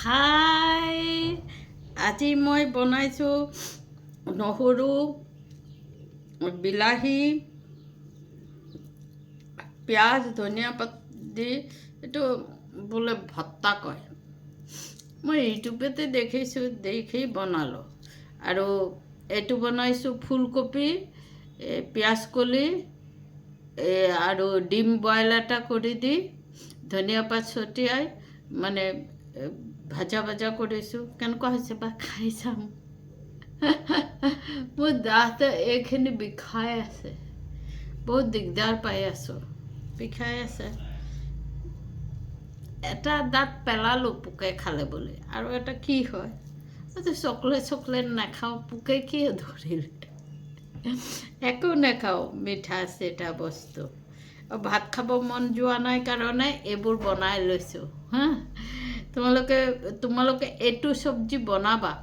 হাই, আজি মই বনাইছোঁ নহৰু, বিলাহী, পিঁয়াজ, ধনিয়া পাত দি এইটো বোলে ভত্তা কয়। মই ইউটিউবতে দেখিছোঁ, দেখি বনালোঁ। আৰু এইটো বনাইছোঁ ফুলকবি, পিঁয়াজ কলি আৰু ডিম বইল এটা কৰি দি ধনিয়া পাত ছটিয়াই মানে ভাজা ভাজা কৰিছোঁ। কেনেকুৱা হৈছে বা খাই চাম। মোৰ দাঁত এইখিনি বিষাই আছে, বহুত দিগদাৰ পাই আছোঁ, বিষাই আছে। এটা দাঁত পেলালোঁ পোকে খালে বুলি, আৰু এটা কি হয়, চকলেট নাখাওঁ, পোকে কি ধৰিলে, একো নাখাওঁ মিঠা চিঠা বস্তু। ভাত খাব মন যোৱা নাই কাৰণে এইবোৰ বনাই লৈছোঁ। হা, তোমালোকে এইটো চব্জি বনাবা।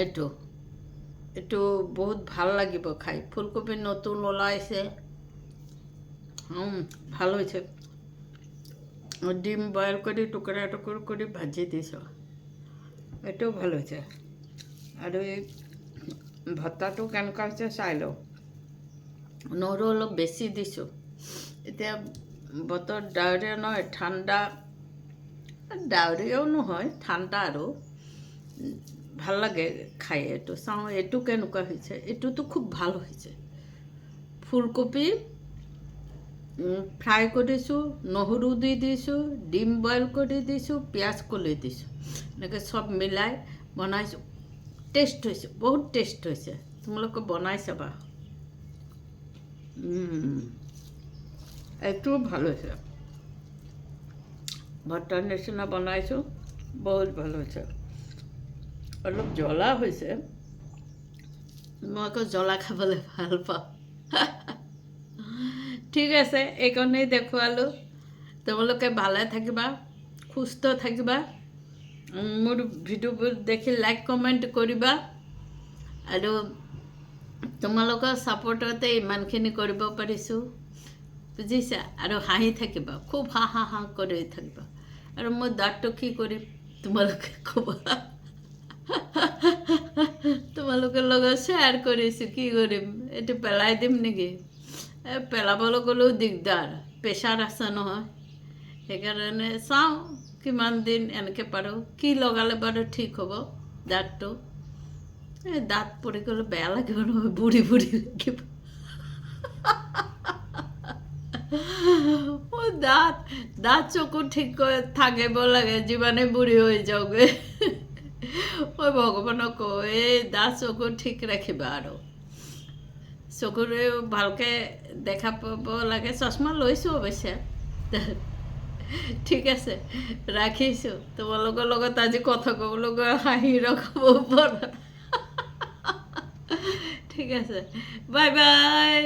এইটো বহুত ভাল লাগিব খাই। ফুলকবি নতুন ওলাইছে, ভাল হৈছে। ডিম বইল কৰি টুকুৰা টুকুৰ কৰি ভাজি দিছোঁ, এইটোও ভাল হৈছে। আৰু এই ভত্তাটো কেনেকুৱা হৈছে চাই লওঁ। নহৰু অলপ বেছি দিছোঁ। এতিয়া বতৰ ডাৱৰীয়া নহয়, ঠাণ্ডা, ডাৱৰীয়াও নহয়, ঠাণ্ডা আৰু ভাল লাগে খাই। এইটো চাওঁ এইটো কেনেকুৱা হৈছে। এইটোতো খুব ভাল হৈছে। ফুলকবি ফ্ৰাই কৰিছোঁ, নহৰু দি দিছোঁ, ডিম বইল কৰি দিছোঁ, পিঁয়াজ কলি দিছোঁ, এনেকৈ চব মিলাই বনাইছোঁ। টেষ্ট হৈছে, বহুত টেষ্ট হৈছে। তোমালোকে বনাই চাবা। এইটোও ভাল হৈছে। ভৰ্তাৰ নিচিনা বনাইছোঁ, বহুত ভাল হৈছে। অলপ জ্বলা হৈছে, মই আকৌ জ্বলা খাবলৈ ভাল পাওঁ। ঠিক আছে, এইকণেই দেখুৱালোঁ। তোমালোকে ভালে থাকিবা, সুস্থ থাকিবা। মোৰ ভিডিঅ'বোৰ দেখি লাইক কমেণ্ট কৰিবা। আৰু তোমালোকৰ ছাপোৰ্টতে ইমানখিনি কৰিব পাৰিছোঁ, বুজিছা। আৰু হাঁহি থাকিবা, খুব হাঁ কৰি থাকিবা। আৰু মোৰ দাঁতটো কি কৰিম তোমালোকে ক'বা। তোমালোকৰ লগত শ্বেয়াৰ কৰিছোঁ, কি কৰিম, এইটো পেলাই দিম নেকি? পেলাবলৈ গ'লেও দিগদাৰ, প্ৰেছাৰ আছে নহয়। সেইকাৰণে চাওঁ কিমান দিন এনেকৈ পাৰোঁ, কি লগালে বাৰু ঠিক হ'ব দাঁতটো। এই দাঁত পৰি গ'লে বেয়া লাগিব নহয়, বুঢ়ী লাগিব। মোৰ দাঁত চকু ঠিক থাকিব লাগে, যিমানে বুঢ়ী হৈ যাওঁগৈ। মই ভগৱানক কওঁ, এই দাঁত চকু ঠিক ৰাখিবা। আৰু চকুৰে ভালকৈ দেখা পাব লাগে। চশমা লৈছোঁ অৱশ্যে। ঠিক আছে, ৰাখিছোঁ। তোমালোকৰ লগত আজি কথা ক'বলৈ গৈ হাঁহি ৰখাব পৰা। ঠিক আছে, বাই বাই।